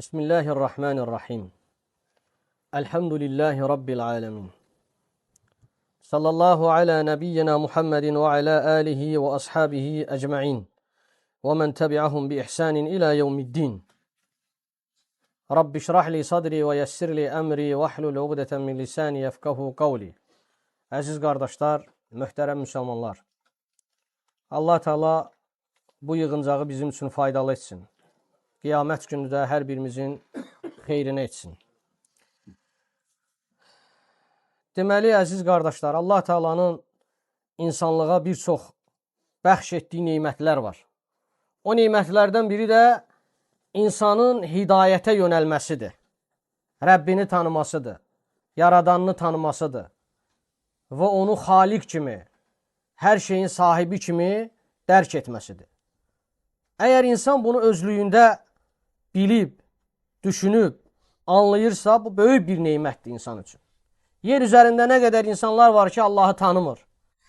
Bismillahirrahmanirrahim. Elhamdülillahi Rabbil alemin. Sallallahu ala nebiyyina Muhammedin ve ala alihi ve ashabihi ecma'in. Ve men tebi'ahum bi ihsanin ila yevmiddin. Rabbi şrahli sadri ve yessirli emri ve hlul uqdeten min lisani yefkahu qavli. Əziz qardaşlar, möhtərəm müsəlmanlar. Allah Teala bu yığıncağı bizim üçün faydalı etsin. Qiyamət günü də hər birimizin xeyrinə etsin. Deməli, əziz qardaşlar, Allah Teala'nın insanlığa bir çox bəxş etdiyi neymətlər var. O neymətlərdən biri də insanın hidayətə yönəlməsidir. Rəbbini tanımasıdır. Yaradanını tanımasıdır. Və onu xaliq kimi, hər şeyin sahibi kimi dərk etməsidir. Əgər insan bunu özlüyündə bilib, düşünüb, anlayırsa, bu böyük bir neymətdir insan üçün. Yer üzərində nə qədər insanlar var ki, Allahı tanımır,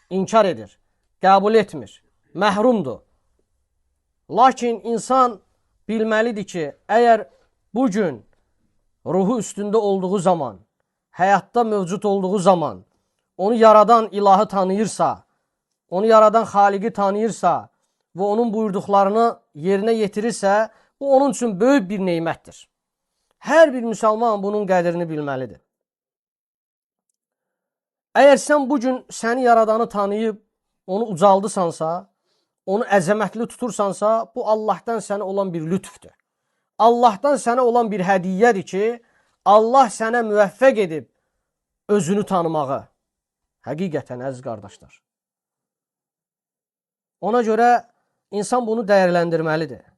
inkar edir, qəbul etmir, məhrumdur. Lakin insan bilməlidir ki, əgər bugün ruhu üstündə olduğu zaman, həyatda mövcud olduğu zaman, onu yaradan ilahı tanıyırsa, onu yaradan xaliqi tanıyırsa və onun buyurduqlarını yerinə yetirirsə, bu onun üçün böyük bir neymətdir. Hər bir müsəlman bunun qədrini bilməlidir. Əgər sən bugün səni yaradanı tanıyıb, onu ucaldısansa, onu əzəmətli tutursansa, bu Allahdan sənə olan bir lütfdür. Allahdan sənə olan bir hədiyyədir ki, Allah sənə müvəffəq edib özünü tanımağı. Həqiqətən, əziz qardaşlar. Ona görə insan bunu dəyərləndirməlidir.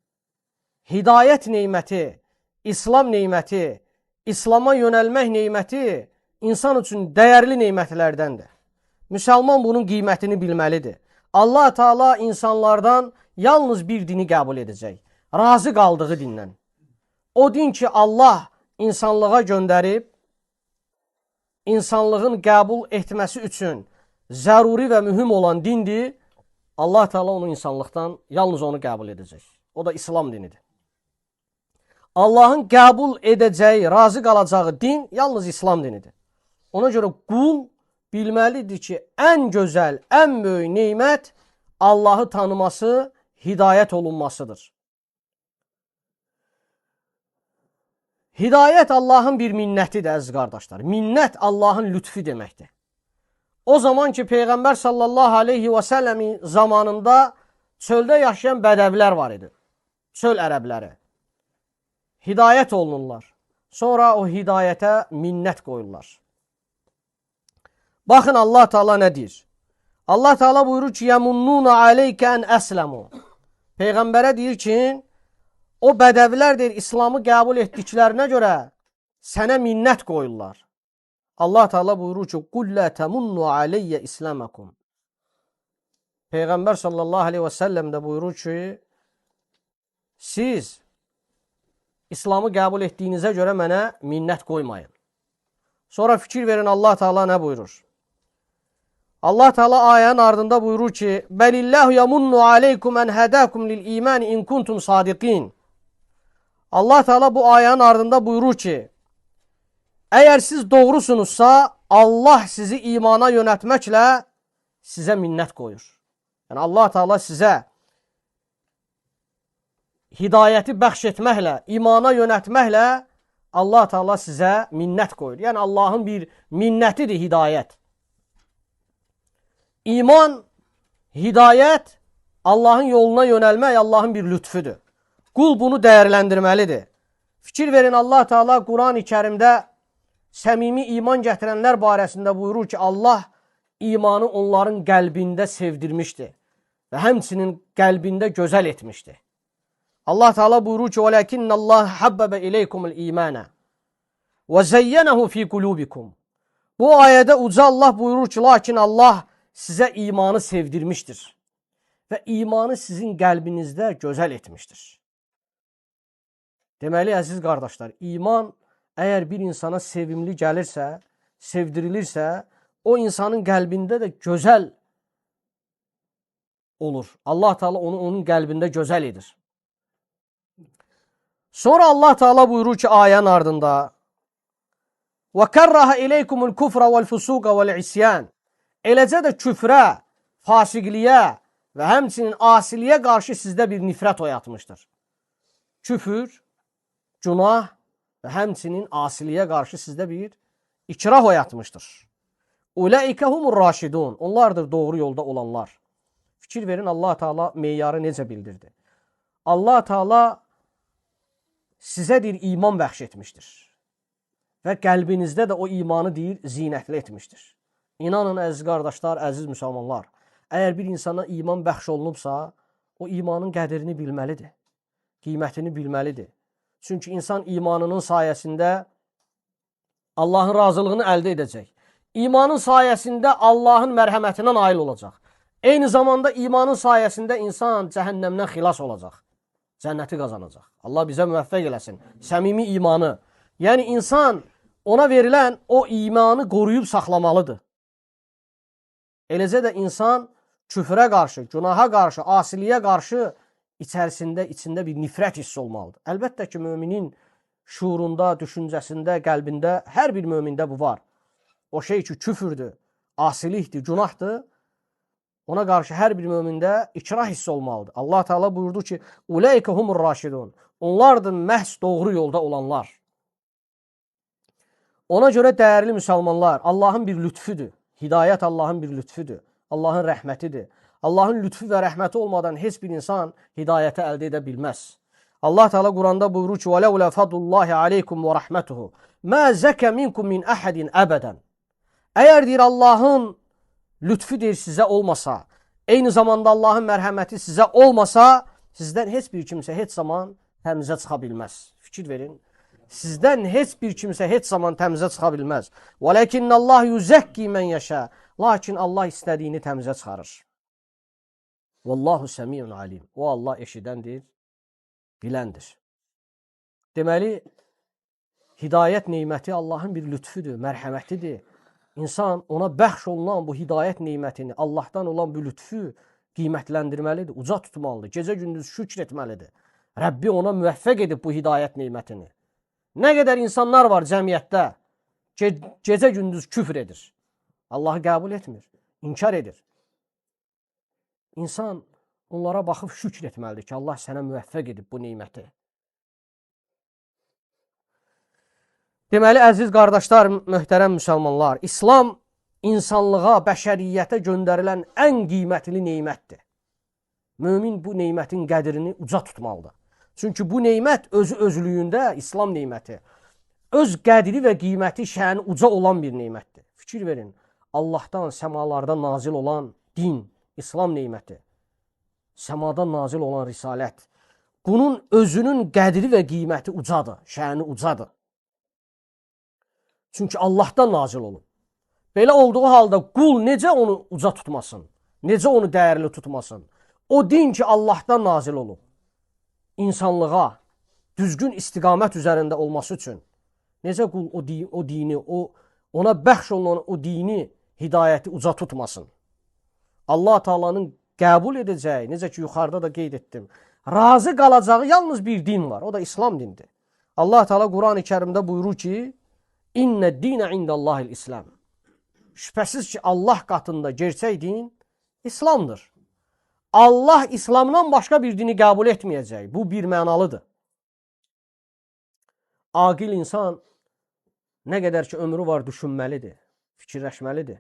Hidayət neyməti, İslam neyməti, İslama yönəlmək neyməti insan üçün dəyərli neymətlərdəndir. Müsəlman bunun qiymətini bilməlidir. Allah Teala insanlardan yalnız bir dini qəbul edəcək. Razı qaldığı dindən. O din ki, Allah insanlığa göndərib, insanlığın qəbul etməsi üçün zəruri və mühüm olan dindir. Allah Teala onu insanlıqdan yalnız onu qəbul edəcək. O da İslam dinidir. Allahın qəbul edəcəyi, razı qalacağı din yalnız İslam dinidir. Ona görə qul bilməlidir ki, ən gözəl, ən böyük neymət Allahı tanıması, hidayət olunmasıdır. Hidayət Allahın bir minnətidir, əziz qardaşlar. Minnət Allahın lütfi deməkdir. O zaman ki, Peyğəmbər sallallahu aleyhi və səlləmin zamanında çöldə yaşayan bədəvlər var idi. Çöl ərəbləri. Hidayət olunurlar. Sonra o hidayətə minnət qoyurlar. Baxın Allah Teala nə deyir? Allah Teala buyurur ki, يَمُنُّونَ عَلَيْكَ أَنْ أَسْلَمُوا. Peyğəmbərə deyir ki, o bədəvlər deyir, İslamı qəbul etdiklərinə görə sənə minnət qoyurlar. Allah Teala buyurur ki, قُلْ لَا تَمُنُّوا عَلَيَّ إِسْلَامَكُمْ. Peyğəmbər sallallahu aleyhi və səlləm də buyurur ki, siz İslamı qəbul etdiyinizə görə mənə minnət qoymayın. Sonra fikir verin Allah Teala nə buyurur? Allah Teala ayənin ardında buyurur ki, Bəlilləhu yamunnu aleykum ən hədəkum lil iman in kuntum sadiqin. Allah Teala bu ayənin ardında buyurur ki, əgər siz doğrusunuzsa, Allah sizi imana yönətməklə sizə minnət qoyur. Yəni Allah Teala sizə hidayəti bəxş etməklə, imana yönətməklə Allah Teala sizə minnət qoyur. Yəni Allahın bir minnətidir hidayət. İman, hidayət, Allahın yoluna yönəlmək Allahın bir lütfüdür. Qul bunu dəyərləndirməlidir. Fikir verin Allah Teala Quran-ı Kərimdə səmimi iman gətirənlər barəsində buyurur ki, Allah imanı onların qəlbində sevdirmişdir və həmçinin qəlbində gözəl etmişdir. Allah Teala buyurur ki, وَلَكِنَّ اللّٰهَ حَبَّبَ إِلَيْكُمُ الْإِيمَانَ وَزَيَّنَهُ فِي قُلُوبِكُمْ. Bu ayədə uca Allah buyurur ki, lakin Allah sizə imanı sevdirmişdir və imanı sizin qəlbinizdə gözəl etmişdir. Deməli, əziz qardaşlar, iman əgər bir insana sevimli gəlirsə, sevdirilirsə, o insanın qəlbində də gözəl olur. Allah Teala onu onun qəlbində gözəl edir. Sonra Allah Teala buyurur ki ayənin ardında və kərraha ileykumul kufra vəl fusuqa vəl isyan. Eləcə də küfrə, fasiqliyə və həmçinin asiliyə qarşı sizdə bir nifrət oyatmışdır. Küfür, günah və həmçinin asiliyə qarşı sizdə bir ikrah oyatmışdır. Ulaikə humur raşidun. Onlardır doğru yolda olanlar. Fikir verin Allah Teala meyarı necə bildirdi. Allah Teala sizə deyir iman bəxş etmişdir. Və qəlbinizdə də o imanı deyir zinətli etmişdir. İnanın əziz qardaşlar, əziz müsəlmanlar, əgər bir insana iman bəxş olunubsa, o imanın qədrini bilməlidir, qiymətini bilməlidir. Çünki insan imanının sayəsində Allahın razılığını əldə edəcək. İmanın sayəsində Allahın mərhəmətinə nail olacaq. Eyni zamanda imanın sayəsində insan cəhənnəmdən xilas olacaq. Cənnəti qazanacaq. Allah bizə müvəffəq eləsin. Səmimi imanı. Yəni insan ona verilən o imanı qoruyub saxlamalıdır. Eləcə də insan küfrə qarşı, günaha qarşı, asiliyə qarşı içində bir nifrət hissi olmalıdır. Əlbəttə ki, müminin şuurunda, düşüncəsində, qəlbində, hər bir mümində bu var. O şey ki, küfürdür, asilikdir, günahdır, ona qarşı hər bir mümində ikrah hissi olmalıdır. Allah Teala buyurdu ki, Ulaikə humur raşidun. Onlardır məhz doğru yolda olanlar. Ona görə dəyərli müsəlmanlar, Allahın bir lütfüdür. Hidayət Allahın bir lütfüdür. Allahın rəhmətidir. Allahın lütfü və rəhməti olmadan heç bir insan hidayəti əldə edə bilməz. Allah Teala Quranda buyurur ki, وَلَوْلَا فَضُ اللّٰهِ عَلَيْكُمْ وَرَحْمَتُهُ مَا زَكَ مِنْكُمْ مِنْ أَحَدٍ əbədən. Əgər deyir Allahın lütfü deyir sizə olmasa, eyni zamanda Allahın mərhəməti sizə olmasa, sizdən heç bir kimsə heç zaman təmizə çıxa bilməz. Fikir verin. Sizdən heç bir kimsə heç zaman təmizə çıxa bilməz. وَلَكِنَّ اللّٰهُ يُزَكِّي مَنْ يَشَاءُ. Lakin Allah istədiyini təmizə çıxarır. Vallahu səmiyun alim. O Allah eşidəndir, biləndir. Deməli, hidayət neyməti Allahın bir lütfüdür, mərhəmətidir. İnsan ona bəxş olunan bu hidayət neymətini, Allahdan olan bu lütfü qiymətləndirməlidir, uca tutmalıdır, gecə-gündüz şükr etməlidir. Rəbbi ona müvəffəq edib bu hidayət neymətini. Nə qədər insanlar var cəmiyyətdə, gecə-gündüz küfr edir. Allahı qəbul etmir, inkar edir. İnsan onlara baxıb şükr etməlidir ki, Allah sənə müvəffəq edib bu neyməti. Deməli, əziz qardaşlar, möhtərəm müsəlmanlar, İslam insanlığa, bəşəriyyətə göndərilən ən qiymətli neymətdir. Mömin bu neymətin qədrini uca tutmalıdır. Çünki bu neymət özlüyündə, İslam neyməti, öz qədri və qiyməti, şəni uca olan bir neymətdir. Fikir verin, Allahdan, səmalarda nazil olan din, İslam neyməti, səmada nazil olan risalət, bunun özünün qədri və qiyməti ucadır, şəni ucadır. Çünki Allahdan nazil olub. Belə olduğu halda qul necə onu uca tutmasın, necə onu dəyərli tutmasın? O din ki, Allahdan nazil olub, insanlığa düzgün istiqamət üzərində olması üçün, necə qul o dini, ona bəxş olunan o dini, hidayəti uca tutmasın? Allah Taala'nın qəbul edəcəyi, necə ki, yuxarıda da qeyd etdim, razı qalacağı yalnız bir din var, o da İslam dindir. Allah Teala Quran-ı Kərimdə buyurur ki, İnnə dinə indəllahil İslam. Şübhəsiz ki, Allah qatında gerçək din İslamdır. Allah İslamdan başqa bir dini qəbul etməyəcək. Bu bir mənalıdır. Aqil insan nə qədər ki ömrü var düşünməlidir, fikirləşməlidir.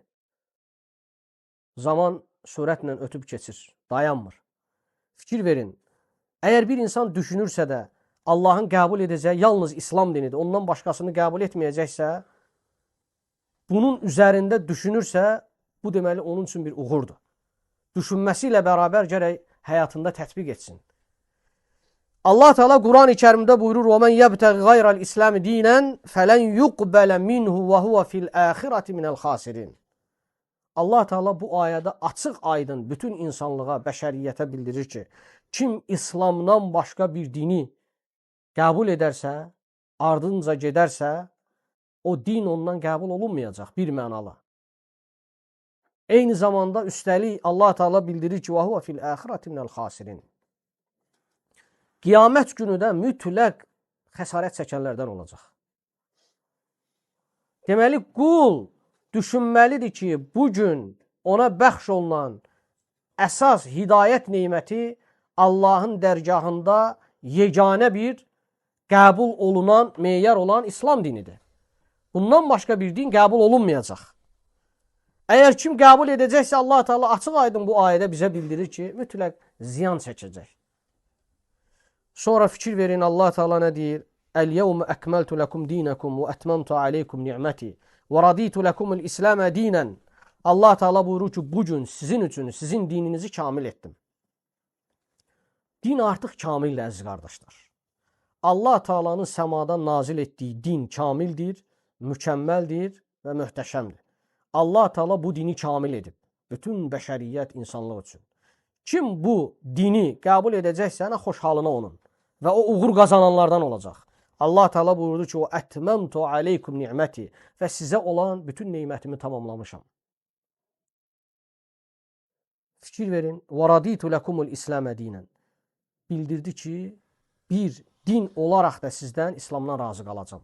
Zaman sürətlə ötüb keçir, dayanmır. Fikir verin, əgər bir insan düşünürsə də Allahın qəbul edəcəyi yalnız İslam dinidir, ondan başqasını qəbul etməyəcəksə, bunun üzərində düşünürsə, bu deməli onun üçün bir uğurdur. Düşünməsi ilə bərabər gərək həyatında tətbiq etsin. Allah Teala Quran-ı Kərimdə buyurur: "Və men yebtəği gayra'l İslam dinen felen yuqbala minhu və huve fil ahireti minel xasirin." Allah Teala bu ayədə açıq-aydın bütün insanlığa, bəşəriyyətə bildirir ki, kim İslamdan başqa bir dini qəbul edərsə, ardınca gedərsə, o din ondan qəbul olunmayacaq, bir mənalı. Eyni zamanda üstəlik Allah Teala bildirir ki, "Və huve fil ahireti minel xasirin." Qiyamət günü də mütləq xəsarət çəkənlərdən olacaq. Deməli, qul düşünməlidir ki, bugün ona bəxş olunan əsas hidayət neyməti Allahın dərgahında yeganə bir qəbul olunan, meyar olan İslam dinidir. Bundan başqa bir din qəbul olunmayacaq. Əgər kim qəbul edəcəksə, Allah-u Teala açıq aydın bu ayədə bizə bildirir ki, mütləq ziyan çəkəcək. Sonra fikir verin, Allah-u Teala nə deyir? Əl-yevmə əkməltu ləkum dinəkum və ətməmtu aleykum ni'məti və raditu ləkumul İsləmə dinən. Allah-u Teala buyurur ki, bugün sizin üçün, sizin dininizi kamil etdim. Din artıq kamildir, əziz qardaşlar. Allah Taala'nın səmadan nazil etdiyi din kamildir, mükəmməldir və möhtəşəmdir. Allah Taala bu dini kamil edib. Bütün bəşəriyyət, insanlıq üçün. Kim bu dini qəbul edəcəksə, nə xoşhalına onun və o uğur qazananlardan olacaq. Allah Taala buyurdu ki, "O ətməmtu aleykum ni'məti" və sizə olan bütün nemətimi tamamlamışam. Fikir verin. "Və raditu lekumul İslamə dinən." Bildirdi ki, bir din olaraq da sizdən İslamdan razı qalacam.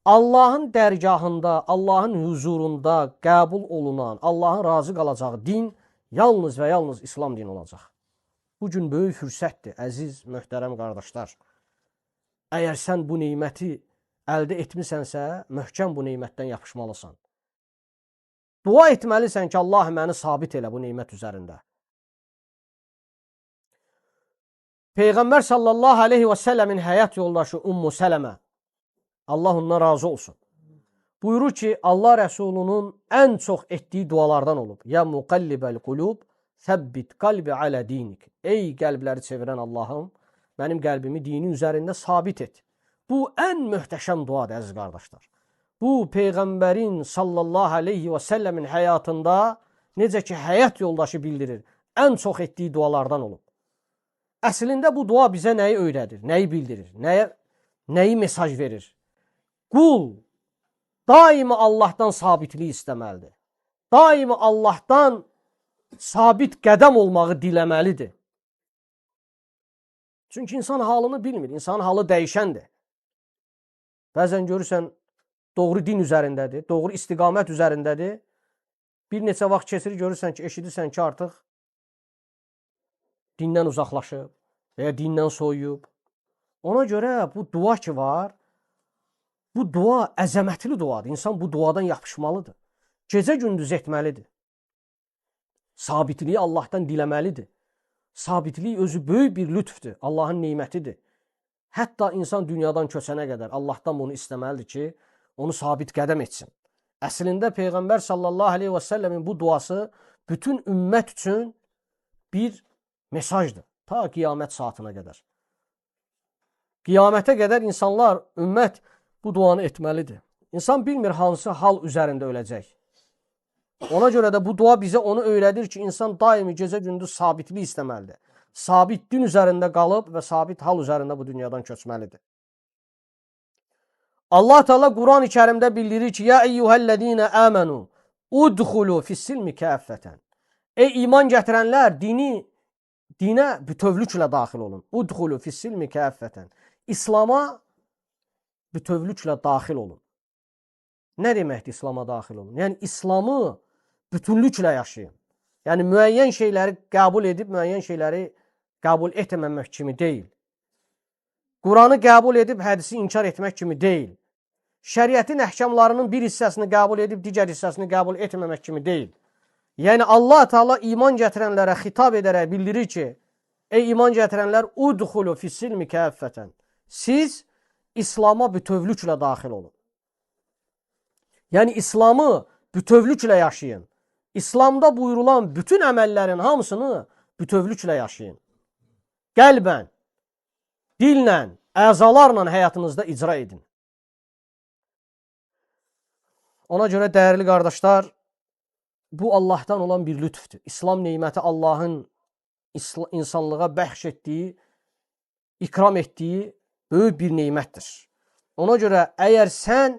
Allahın dərgahında, Allahın huzurunda qəbul olunan, Allahın razı qalacağı din yalnız və yalnız İslam dini olacaq. Bugün böyük fürsətdir, əziz, möhtərəm qardaşlar. Əgər sən bu neyməti əldə etmisənsə, möhkəm bu neymətdən yapışmalısan. Dua etməlisən ki, Allah məni sabit elə bu neymət üzərində. Peyğəmbər sallallahu aleyhi və səlləmin həyat yoldaşı Ummu Sələmə, Allah ondan razı olsun, buyurur ki, Allah Rəsulunun ən çox etdiyi dualardan olub. Ya muqallibəl qulub, səbbit qalbi alə dinik. Ey qəlbləri çevirən Allahım, mənim qəlbimi dinin üzərində sabit et. Bu ən möhtəşəm duadır, əziz qardaşlar. Bu, Peyğəmbərin sallallahu aleyhi və səlləmin həyatında necə ki, həyat yoldaşı bildirir, ən çox etdiyi dualardan olub. Əslində bu dua bizə nəyi öyrədir, nəyi bildirir, nəyi mesaj verir? Qul daima Allahdan sabitlik istəməlidir. Daima Allahdan sabit qədəm olmağı diləməlidir. Çünki insan halını bilmir, insanın halı dəyişəndir. Bəzən görürsən, doğru din üzərindədir, doğru istiqamət üzərindədir. Bir neçə vaxt keçir, görürsən ki, eşidirsən ki, artıq dindən uzaqlaşıb və ya dindən soyuyub. Ona görə bu dua ki var, bu dua əzəmətli duadır. İnsan bu duadan yapışmalıdır. Gecə gündüz etməlidir. Sabitliyi Allahdan diləməlidir. Sabitlik özü böyük bir lütfdür, Allahın neymətidir. Hətta insan dünyadan köçənə qədər Allahdan bunu istəməlidir ki, onu sabit qədəm etsin. Əslində Peyğəmbər sallallahu aleyhi və səlləmin bu duası bütün ümmət üçün bir mesajdır. Ta qiyamət saatına qədər. Qiyamətə qədər insanlar, ümmət bu duanı etməlidir. İnsan bilmir hansı hal üzərində öləcək. Ona görə də bu dua bizə onu öyrədir ki, insan daimi gecə gündüz sabitlik istəməlidir. Sabit din üzərində qalıb və sabit hal üzərində bu dünyadan köçməlidir. Allah Teala Quran-ı Kərimdə bildirir ki, Ya eyyuhəl-ləzīnə əmənu udxulu fis-silmi kəffətən. Ey iman gətirənlər, dinə bütövlüklə daxil olun. Udxulu fis-silmi kəffətən. İslam'a bütövlüklə daxil olun. Nə deməkdir İslam'a daxil olun? Yəni İslam'ı bütünlüklə yaşayın. Yəni müəyyən şeyləri qəbul edib, müəyyən şeyləri qəbul etməmək kimi deyil. Quranı qəbul edib, hədisi inkar etmək kimi deyil. Şəriətin əhkamlarının bir hissəsini qəbul edib, digər hissəsini qəbul etməmək kimi deyil. Yəni Allah Teala iman gətirənlərə xitab edərək bildirir ki, ey iman gətirənlər, udxulu fis-silmi kəffətən. Siz İslam'a bütövlüklə daxil olun. Yəni İslam'ı bütövlüklə yaşayın. İslam'da buyurulan bütün əməllərin hamısını bütövlüklə yaşayın. Qəlbən, dillə, əzalarla həyatınızda icra edin. Ona görə dəyərli qardaşlar, bu Allahdan olan bir lütfdür. İslam neyməti Allahın insanlığa bəxş etdiyi, ikram etdiyi böyük bir neymətdir. Ona görə əgər sən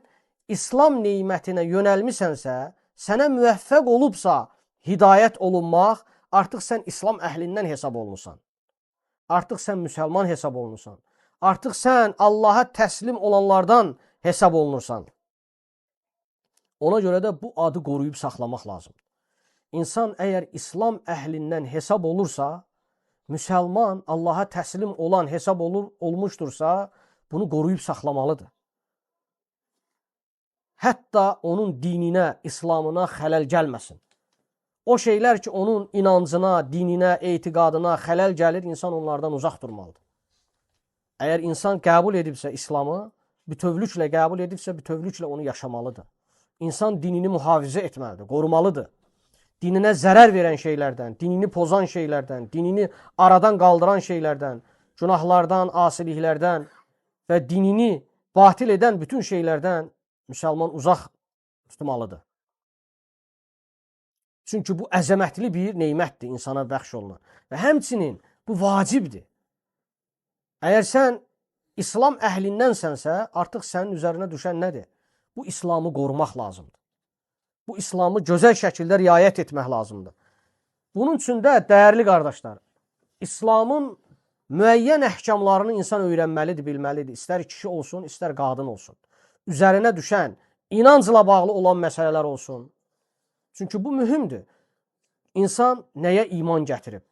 İslam neymətinə yönəlmisənsə, sənə müvəffəq olubsa hidayət olunmaq, artıq sən İslam əhlindən hesab olunursan. Artıq sən müsəlman hesab olunursan. artıq sən Allaha təslim olanlardan hesab olunursan. Ona görə də bu adı qoruyub saxlamaq lazımdır. İnsan əgər İslam əhlindən hesab olursa, müsəlman Allaha təslim olan hesab olmuşdursa, bunu qoruyub saxlamalıdır. Hətta onun dininə, İslamına xələl gəlməsin. O şeylər ki, onun inancına, dininə, etiqadına xələl gəlir, insan onlardan uzaq durmalıdır. Əgər insan qəbul edibsə İslamı, bütövlüklə qəbul edibsə, bütövlüklə onu yaşamalıdır. İnsan dinini mühafizə etməlidir, qorumalıdır. Dininə zərər verən şeylərdən, dinini pozan şeylərdən, dinini aradan qaldıran şeylərdən, günahlardan, asiliklərdən və dinini batil edən bütün şeylərdən müsəlman uzaq tutmalıdır. Çünki bu əzəmətli bir neymətdir insana bəxş olunan. Və həmçinin bu vacibdir. Əgər sən İslam əhlinlənsənsə, artıq sənin üzərinə düşən nədir? Bu İslamı qorumaq lazımdır. Bu İslamı gözəl şəkildə riayət etmək lazımdır. Bunun üçün də, dəyərli qardaşlar, İslamın müəyyən əhkamlarını insan öyrənməlidir, bilməlidir. İstər kişi olsun, istər qadın olsun. Üzərinə düşən, inancla bağlı olan məsələlər olsun. Çünki bu mühümdür. İnsan nəyə iman gətirib,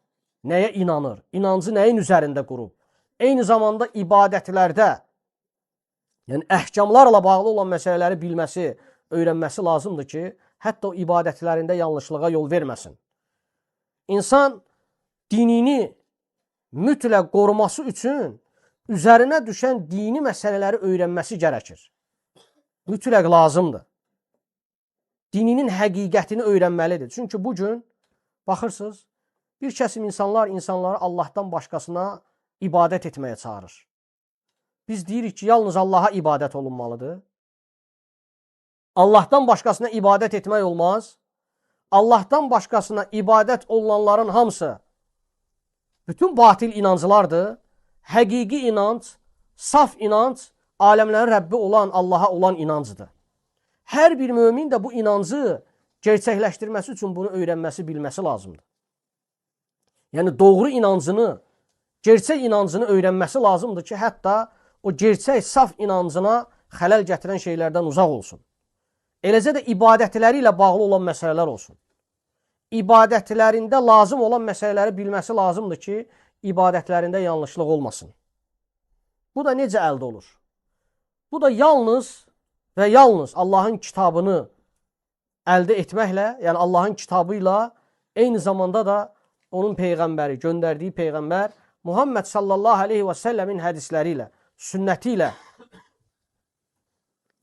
nəyə inanır, inancı nəyin üzərində qurub. Eyni zamanda ibadətlərdə, yəni əhkamlarla bağlı olan məsələləri bilməsi, öyrənməsi lazımdır ki, hətta o ibadətlərində yanlışlığa yol verməsin. İnsan dinini mütləq qoruması üçün üzərinə düşən dini məsələləri öyrənməsi gərəkir. Mütləq lazımdır. Dininin həqiqətini öyrənməlidir. Çünki bugün, baxırsınız, bir kəsim insanları Allahdan başqasına ibadət etməyə çağırır. Biz deyirik ki, yalnız Allaha ibadət olunmalıdır. Allahdan başqasına ibadət etmək olmaz. Allahdan başqasına ibadət olunanların hamısı bütün batil inancılardır. Həqiqi inanc, saf inanc, aləmlərin Rəbbi olan Allaha olan inancıdır. Hər bir mömin də bu inancı gerçəkləşdirməsi üçün bunu öyrənməsi, bilməsi lazımdır. Yəni doğru inancını, gerçək inancını öyrənməsi lazımdır ki, hətta o gerçək, saf inancına xələl gətirən şeylərdən uzaq olsun. Eləcə də ibadətləri ilə bağlı olan məsələlər olsun. İbadətlərində lazım olan məsələləri bilməsi lazımdır ki, ibadətlərində yanlışlıq olmasın. Bu da necə əldə olur? Bu da yalnız və yalnız Allahın kitabını əldə etməklə, yəni Allahın kitabı ilə eyni zamanda da onun peyğəmbəri, göndərdiyi peyğəmbər Muhammed sallallahu aleyhi və səlləmin hədisləri ilə, sünnəti ilə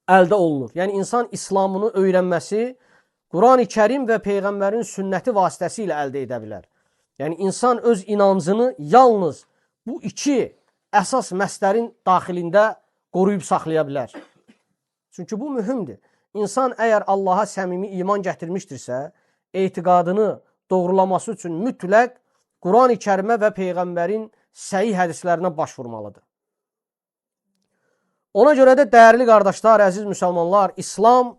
əldə olunur. Yəni insan İslamını öyrənməsi Quran-ı Kərim və peyğəmbərin sünnəti vasitəsilə əldə edə bilər. Yəni insan öz inancını yalnız bu iki əsas məsələrin daxilində qoruyub saxlaya bilər. Çünki bu mühümdür. İnsan əgər Allaha səmimi iman gətirmişdirsə, etiqadını doğrulaması üçün mütləq Quran-ı Kərimə və peyğəmbərin səhih hədislərinə başvurmalıdır. Ona görə də dəyərli qardaşlar, əziz müsəlmanlar, İslam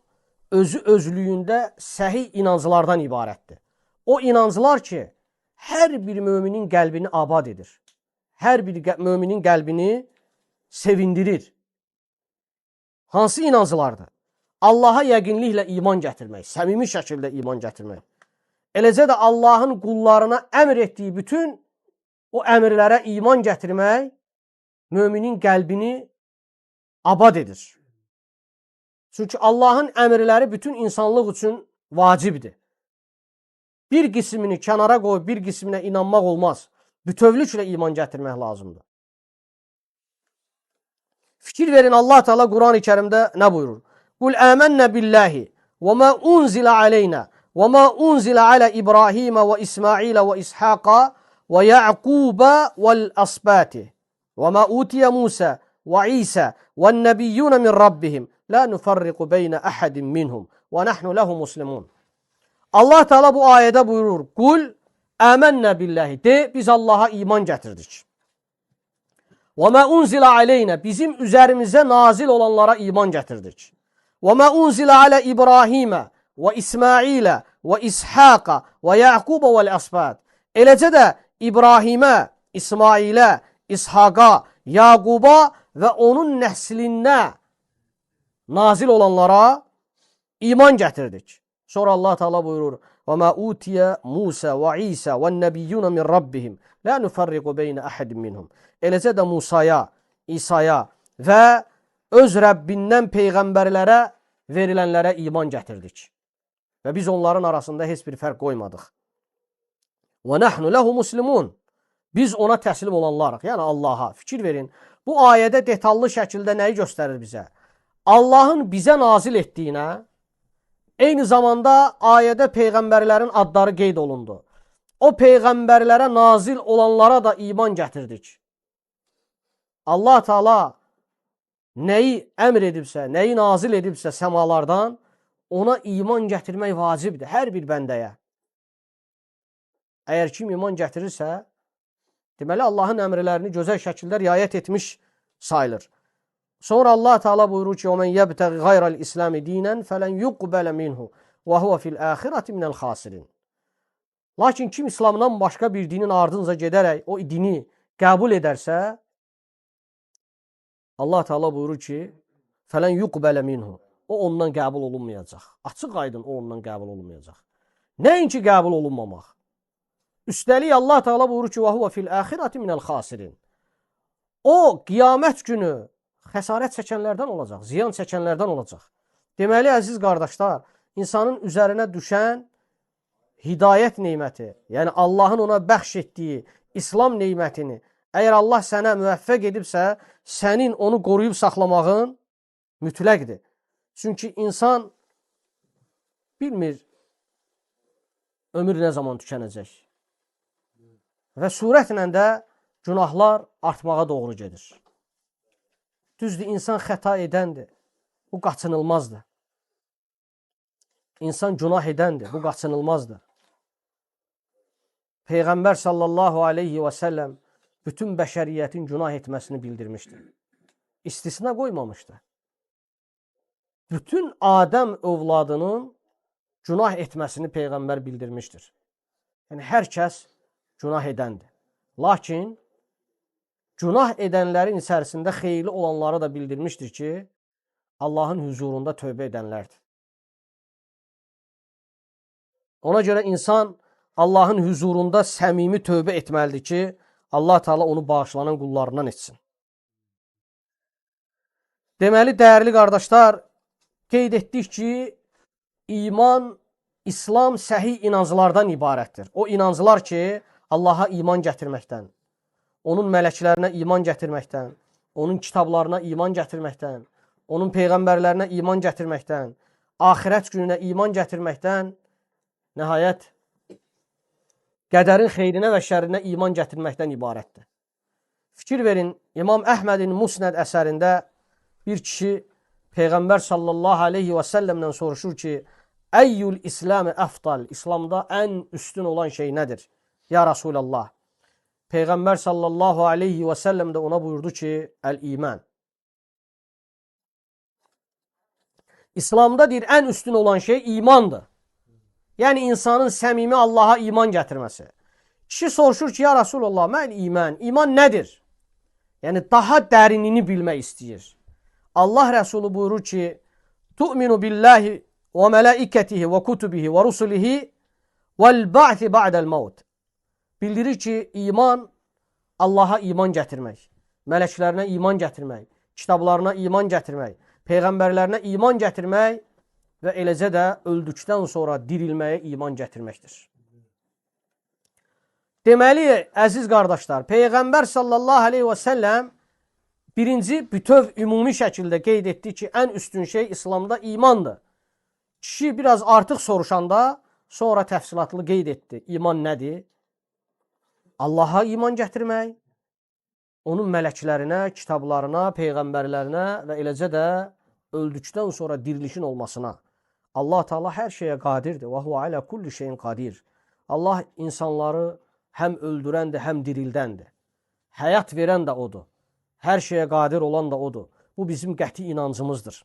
özü özlüyündə səhih inanclardan ibarətdir. O inanclar ki, hər bir möminin qəlbini abad edir. Hər bir möminin qəlbini sevindirir. Hansı inanclardır? Allaha yəqinliklə iman gətirmək, səmimi şəkildə iman gətirmək. Eləcə də Allahın qullarına əmr etdiyi bütün o əmrlərə iman gətirmək möminin qəlbini abad edir. Çünki Allahın əmrləri bütün insanlıq üçün vacibdir. Bir qismini kənara qoyub, bir qisminə inanmaq olmaz. Bütövlüklə iman gətirmək lazımdır. Fikir verin, Allah Teala Quran-ı Kərimdə nə buyurur? Qul əmənnə billahi və mə unzilə aleynə və mə unzilə alə İbrahimə və İsmailə və İshaqa və Ya'qubə vəl-əsbəti və mə utiyə Musə və İsə vəl-nəbiyyunə min Rabbihim la nufarriqu beynə əhədin minhum və nəhnu ləhu muslimun. Allah Teala bu ayədə buyurur, Qul əmənnə billahi, de, biz Allaha iman gətirdik. Və mə unzilə aleynə, bizim üzərimizə nazil olanlara iman gətirdik. Və mə unzilə alə İbrahimə və İsmailə və İshaqa və Ya'qubə vəl-əsbət. Eləcə də İbrahimə, İsmailə, İshaqa, Yaquba və onun nəslinə nazil olanlara iman gətirdik. Sonra Allah Teala buyurur: "Və ma utiya Musa və İsa ve'n-nebiyyun min rabbihim la nufarriqu beyne ahadin minhum." Eləcə də Musaya, İsa'ya və öz Rəbbindən peyğəmbərlərə verilənlərə iman gətirdik. Və biz onların arasında heç bir fərq qoymadıq. Və nəhnu lehu muslimun. Biz ona təslim olanlarıq. Yəni Allaha. Fikir verin. Bu ayədə detallı şəkildə nəyi göstərir bizə? Allahın bizə nazil etdiyinə, eyni zamanda ayədə peyğəmbərlərin adları qeyd olundu. O peyğəmbərlərə nazil olanlara da iman gətirdik. Allah Teala nəyi əmr edibsə, nəyi nazil edibsə səmalardan, ona iman gətirmək vacibdir hər bir bəndəyə. Əgər kim iman gətirirsə, deməli Allahın əmrlərini gözəl şəkildə riayət etmiş sayılır. Sonra Allah Teala buyurur ki: "Omen yebtagi gayral İslami dinen felen yuqbala minhu ve huve fil ahireti minel khasirin." Lakin kim İslamdan başqa bir dinin ardınca gedərək o dini qəbul edərsə, Allah Teala buyurur ki: "Felen yuqbala minhu." O ondan qəbul olunmayacaq. Açıq aydın o ondan qəbul olunmayacaq. Nəinki qəbul olunmamaq. Üstəlik Allah Teala buyurur ki: "Və huve fil ahireti minel khasirin." O qiyamət günü xəsarət çəkənlərdən olacaq, ziyan çəkənlərdən olacaq. Deməli, əziz qardaşlar, insanın üzərinə düşən hidayət neyməti, yəni Allahın ona bəxş etdiyi İslam neymətini, əgər Allah sənə müvəffəq edibsə, sənin onu qoruyub saxlamağın mütləqdir. Çünki insan bilmir ömür nə zaman tükənəcək. Və surətlə də günahlar artmağa doğru gedir. Düzdür, insan xəta edəndir. Bu qaçınılmazdır. İnsan günah edəndir. Bu qaçınılmazdır. Peyğəmbər sallallahu aleyhi və səlləm bütün bəşəriyyətin günah etməsini bildirmişdir. İstisna qoymamışdır. Bütün Adəm övladının günah etməsini Peyğəmbər bildirmişdir. Yəni, hər kəs günah edəndir. Lakin günah edənlərin içərisində xeyirli olanları da bildirmişdir ki, Allahın huzurunda tövbə edənlərdir. Ona görə insan Allahın huzurunda səmimi tövbə etməlidir ki, Allah Teala onu bağışlanan qullarından etsin. Deməli, dəyərli qardaşlar, qeyd etdik ki, iman, İslam səhih inanclardan ibarətdir. O inanclar ki, Allaha iman gətirməkdən, onun mələklərinə iman gətirməkdən, onun kitablarına iman gətirməkdən, onun peyğəmbərlərinə iman gətirməkdən, axirət gününə iman gətirməkdən, nəhayət, qədərin xeyrinə və şərinə iman gətirməkdən ibarətdir. Fikir verin, İmam Əhmədin Musnəd əsərində bir kişi Peyğəmbər sallallahu aleyhi və səlləmdən soruşur ki, Əyyül İslam-ı əfdal, İslamda ən üstün olan şey nədir? Ya Rasulallah. Peyğəmbər sallallahu aleyhi və səlləm də ona buyurdu ki, Əl-İman. İslamda deyir, ən üstün olan şey imandır. Yəni, insanın səmimi Allaha iman gətirməsi. Kişi soruşur ki, ya Rasulallah, mən iman. İman nədir? Yəni, daha dərinini bilmək istəyir. Allah Rəsulü buyurur ki, Tu'minu billahi və mələikətihi və kutubihi və rusulihi vəl-ba'thi ba'dəl mavt. Bildirir ki, iman Allaha iman gətirmək, mələklərinə iman gətirmək, kitablarına iman gətirmək, peyğəmbərlərinə iman gətirmək və eləcə də öldükdən sonra dirilməyə iman gətirməkdir. Deməli, əziz qardaşlar, Peyğəmbər sallallahu aleyhi və səlləm birinci bütöv ümumi şəkildə qeyd etdi ki, ən üstün şey İslamda imandır. Kişi biraz artıq soruşanda sonra təfsilatlı qeyd etdi. İman nədir? Allaha iman gətirmək, onun mələklərinə, kitablarına, peyğəmbərlərinə və eləcə də öldükdən sonra dirilişin olmasına. Allah Teala hər şeyə qadirdir. Və huve alə kulli şeyin qadir. Allah insanları həm öldürəndir, həm dirildəndir. Həyat verən də odur. Hər şeyə qadir olan da odur. Bu bizim qəti inancımızdır.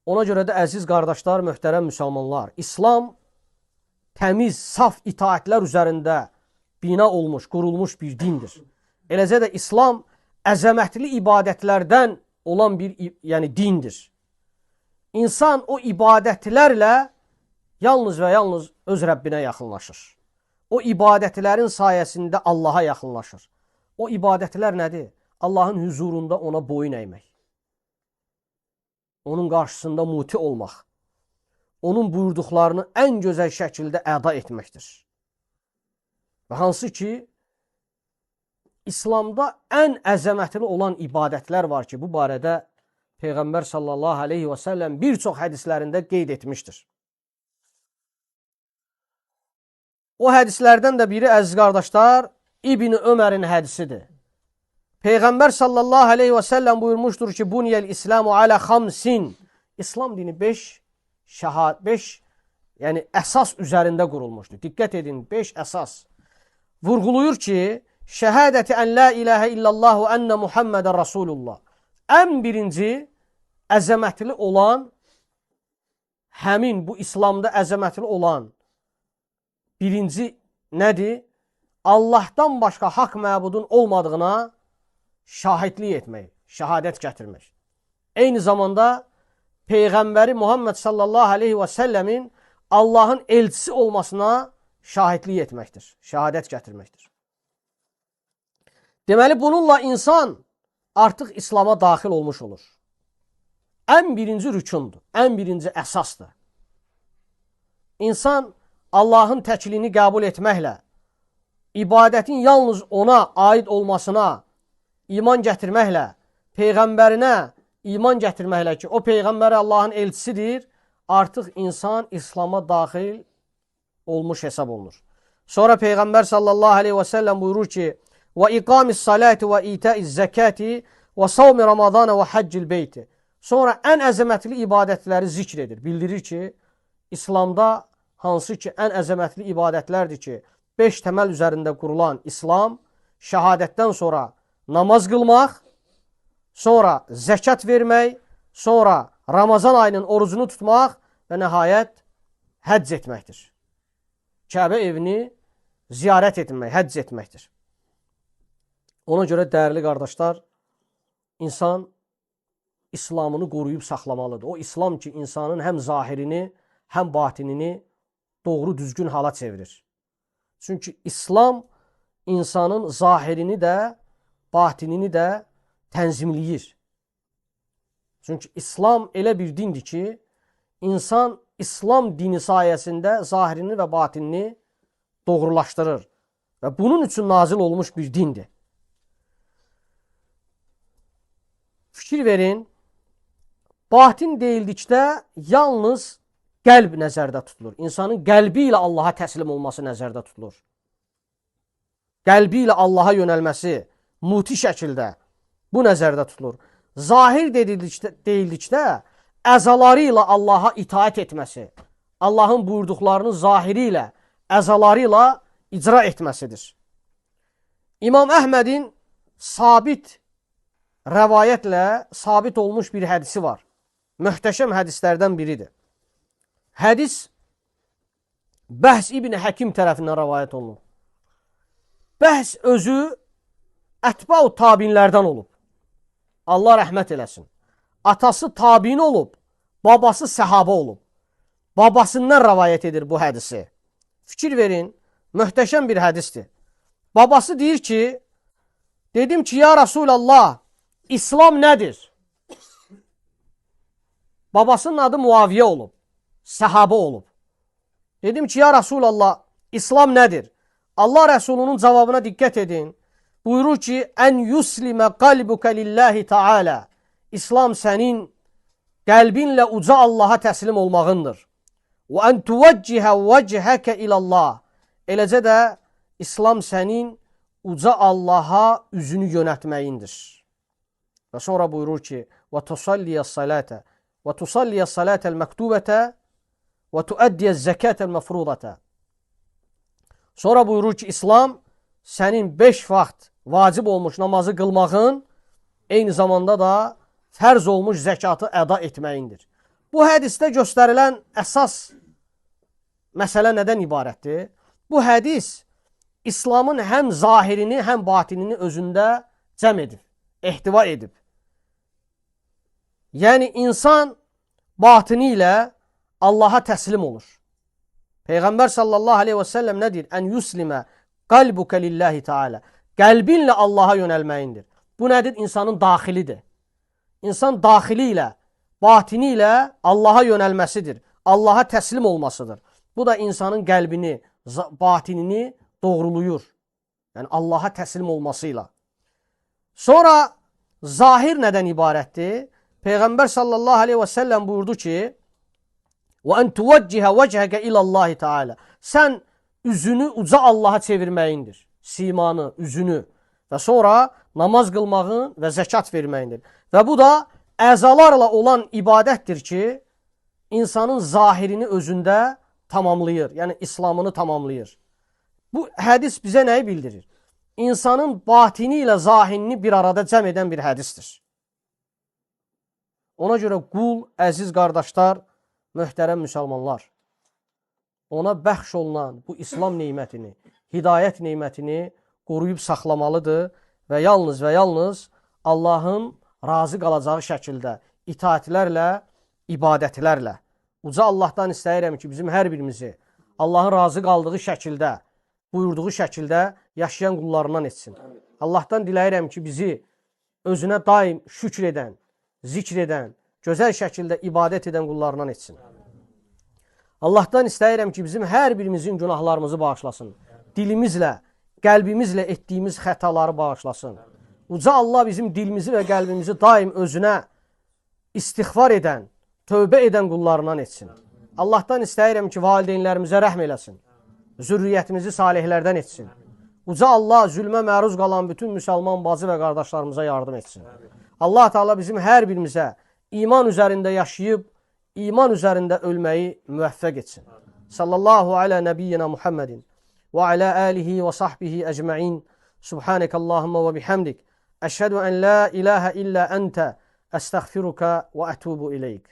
Ona görə də əziz qardaşlar, möhtərəm müsəlmanlar, İslam təmiz, saf itaətlər üzərində bina olmuş, qurulmuş bir dindir. Eləcə də İslam əzəmətli ibadətlərdən olan bir dindir. İnsan o ibadətlərlə yalnız və yalnız öz Rəbbinə yaxınlaşır. O ibadətlərin sayəsində Allaha yaxınlaşır. O ibadətlər nədir? Allahın huzurunda ona boyun əymək. Onun qarşısında muti olmaq. Onun buyurduqlarını ən gözəl şəkildə əda etməkdir. Və hansı ki, İslamda ən əzəmətli olan ibadətlər var ki, bu barədə Peyğəmbər sallallahu aleyhi və səlləm bir çox hədislərində qeyd etmişdir. O hədislərdən də biri, əziz qardaşlar, İbn Ömərin hədisidir. Peyğəmbər sallallahu aleyhi və səlləm buyurmuşdur ki, Buniyel İslamu alə xamsin. İslam dini 5 əsas üzərində qurulmuşdur. Diqqət edin, 5 əsas. Vurğuluyur ki, şəhədəti ən la ilahə illallahu ənə Muhammədən Rasulullah. Ən birinci əzəmətli olan, həmin bu İslamda əzəmətli olan birinci nədir? Allahdan başqa haqq məbudun olmadığına şahidlik etmək, şəhadət gətirmək. Eyni zamanda Peyğəmbəri Muhammed sallallahu aleyhi və səlləmin Allahın elçisi olmasına şahidlik etməkdir, şəhadət gətirməkdir. Deməli, bununla insan artıq İslama daxil olmuş olur. Ən birinci rükundur, ən birinci əsasdır. İnsan Allahın təkliyini qəbul etməklə, ibadətin yalnız ona aid olmasına iman gətirməklə, Peyğəmbərinə iman gətirməklə ki, o Peyğəmbəri Allahın elçisidir, artıq insan İslama daxil olmuş hesab olunur. Sonra Peyğəmbər sallallahu aleyhi və səlləm buyurur ki, وَإِقَامِ الصَّلَاةِ وَإِيْتَاءِ الزَّكَاةِ وَصَوْمِ رَمَضَانَ وَحَجِّ الْبَيْتِ. Sonra ən əzəmətli ibadətləri zikr edir. Bildirir ki, İslamda hansı ki, ən əzəmətli ibadətlərdir ki, 5 təməl üzərində qurulan İslam, şəhadətdən sonra namaz qılmaq, sonra zəkat vermək, sonra Ramazan ayının orucunu tutmaq və nəhayət həcc etməkdir. Kəbə evini ziyarət etmək, həcc etməkdir. Ona görə dəyərli qardaşlar, insan İslamını qoruyub saxlamalıdır. O İslam ki, insanın həm zahirini, həm batinini doğru düzgün hala çevirir. Çünki İslam insanın zahirini də, batinini də tənzimləyir. Çünki İslam elə bir dindir ki, insan İslam dini sayəsində zahirini və batinini doğrulaşdırır. Və bunun üçün nazil olmuş bir dindir. Fikir verin, batin deyildikdə yalnız qəlb nəzərdə tutulur. İnsanın qəlbi ilə Allaha təslim olması nəzərdə tutulur. Qəlbi ilə Allaha yönəlməsi muti şəkildə bu nəzərdə tutulur. Zahir deyildikdə əzaları ilə Allaha itaət etməsi, Allahın buyurduqlarını zahiri ilə, əzaları ilə icra etməsidir. İmam Əhmədin sabit rəvayətlə sabit olmuş bir hədisi var. Möhtəşəm hədislərdən biridir. Hədis Bəhs İbn Həkim tərəfindən rəvayət olunur. Bəhs özü ətbau tabinlərdən olub. Allah rəhmət eləsin. Atası tabin olub, babası səhabə olub. Babasından rəvayət edir bu hədisi. Fikir verin, möhtəşəm bir hədisdir. Babası deyir ki, dedim ki, ya Rasulallah, İslam nədir? Babasının adı Muaviyə olub, səhabə olub. Dedim ki, ya Rasulallah, İslam nədir? Allah Rəsulunun cavabına diqqət edin. Buyurur ki, ən yuslimə qalbukə lillahi ta'ala. İslam sənin qəlbinlə uca Allaha təslim olmağındır. Və ən tuvəccihə vəchəkə ilallah. Eləcə də İslam sənin uca Allaha üzünü yönətməyindir. Və sonra buyurur ki, və tusalliyəs salətə və tusalliyəs salətəl məktubətə və tuəddiyəz zəkətəl məfrudətə. Sonra buyurur ki, İslam sənin 5 vaxt vacib olmuş namazı qılmağın, eyni zamanda da fərz olmuş zəkatı əda etməyindir. Bu hədisdə göstərilən əsas məsələ nədən ibarətdir? Bu hədis İslamın həm zahirini, həm batinini özündə cəm edib, ehtiva edib. Yəni, insan batini ilə Allaha təslim olur. Peyğəmbər sallallahu aleyhi və səlləm nə deyir? Ən yuslimə qalbukə lillahi teala. Qəlbinlə Allaha yönəlməyindir. Bu nədir? İnsanın daxilidir. İnsan daxili ilə, batini ilə Allaha yönəlməsidir. Allaha təslim olmasıdır. Bu da insanın qəlbini, batinini doğruluyur. Yəni, Allaha təslim olmasıyla. Sonra zahir nədən ibarətdir? Peyğəmbər sallallahu aleyhi və səlləm buyurdu ki, وَاَنْ تُوَجِّهَ وَجْهَكَ اِلَى اللّٰهِ Teala. Sən üzünü uca Allaha çevirməyindir. Simanı, üzünü. Və sonra namaz qılmağın və zəkat verməyindir. Və bu da əzalarla olan ibadətdir ki, insanın zahirini özündə tamamlayır. Yəni, İslamını tamamlayır. Bu hədis bizə nəyi bildirir? İnsanın batini ilə zahirini bir arada cəm edən bir hədisdir. Ona görə qul, əziz qardaşlar, möhtərəm müsəlmanlar, ona bəxş olunan bu İslam neymətini, hidayət neymətini qoruyub saxlamalıdır və yalnız Allahın razı qalacağı şəkildə, itaətlərlə, ibadətlərlə. Uca Allahdan istəyirəm ki, bizim hər birimizi Allahın razı qaldığı şəkildə, buyurduğu şəkildə yaşayan qullarından etsin. Allahdan diləyirəm ki, bizi özünə daim şükr edən, zikr edən, gözəl şəkildə ibadət edən qullarından etsin. Allahdan istəyirəm ki, bizim hər birimizin günahlarımızı bağışlasın. Dilimizlə, qəlbimizlə etdiyimiz xətaları bağışlasın. Uca Allah bizim dilimizi və qəlbimizi daim özünə istiğfar edən, tövbə edən qullarından etsin. Allahdan istəyirəm ki, valideynlərimizə rəhm eləsin. Zürriyyətimizi salihlərdən etsin. Uca Allah zülmə məruz qalan bütün müsəlman bacı və qardaşlarımıza yardım etsin. Allah Teala bizim hər birimizə iman üzərində yaşayıb, iman üzərində ölməyi müvəffəq etsin. Sallallahu alə nəbiyyina Muhammedin və alə alihi və sahbihi əcməin. Subhanəkəllahumma və bihamdik. Əşhədu ən la ilahə illə əntə əstəğfiruka və ətubu iləyik.